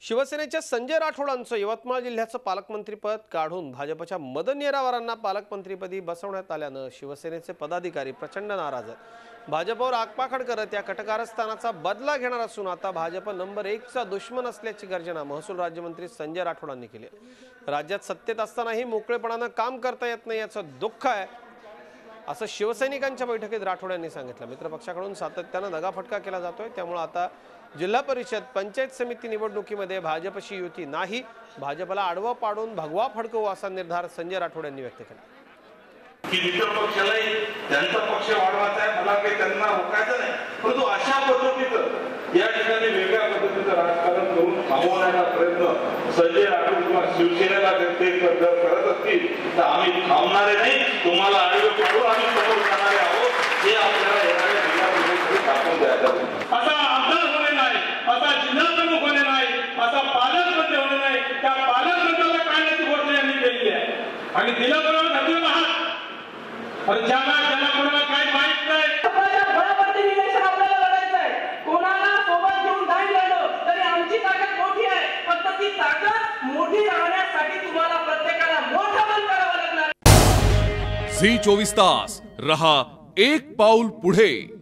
शिवसेनेच्या संजय राठोडांचं यवतमाळ जिल्ह्याचं पालकमंत्रीपद काढून भाजपच्या मदन येरावारांना पालकमंत्रीपदी बसवण्यात आल्यानं शिवसेनेचे पदाधिकारी प्रचंड नाराज आहेत। भाजपवर आगपाखड करत या कटकारस्थानाचा बदला घेणार असून आता भाजप नंबर 1 चा दुश्मन असल्याची गर्जना महसूल राज्यमंत्री संजय राठोडांनी केली आहे। राज्यात सत्तेत असतानाही मोकळेपणाने काम करता येत नाही याचं दुःख आहे असं शिवसैनिकांच्या बैठकीत राठोड यांनी सांगितलं। मित्रपक्षाकडून सातत्याने दगाफटका केला जातोय, त्यामुळे आता जिल्हा परिषद पंचायत समिती निवडणुकीमध्ये भाजपशी युती नाही, भाजपला आडवा पाडून भगवा फडकवू असा निर्धार संजय राठोड यांनी व्यक्त केला। की मित्र पक्षालाही त्यांचा पक्ष वाढवायचा आहे, मला काही त्यांना रोखायचं नाही, परंतु अशा पद्धतीचं या ठिकाणी वेगळ्या पद्धतीचं राजकारण करून थांबवण्याचा प्रयत्न संजय राठोड किंवा शिवसेनेला ते करत असतील तर आम्ही थांबणारे नाही, तुम्हाला आडवे पाडून आम्ही समोर जाणारे आहोत हे आपल्याला येणाऱ्या जिल्हा परिषदेमध्ये दाखवून द्यायचं। असा आमदार होणे नाही, असा जिल्हा प्रमुख होणे नाही, असा पालकमंत्री होणे नाही, त्या पालकमंत्र्याला काढण्याची घोषणा यांनी केली आहे आणि दिलं बरोबर नदीवर आहात। पण ज्याला कोणाला काय माहित नाही, बळावरती इलेक्शन आपल्याला लढायचं आहे, कोणाला सोबत घेऊन नाही लढलो तरी आमची ताकद मोठी आहे, फक्त ती ताकद मोठी राहण्यासाठी तुम्हाला प्रत्येकाला मोठं बल करावं लागणार आहे। झी 24 तास रहा एक पाऊल पुढे।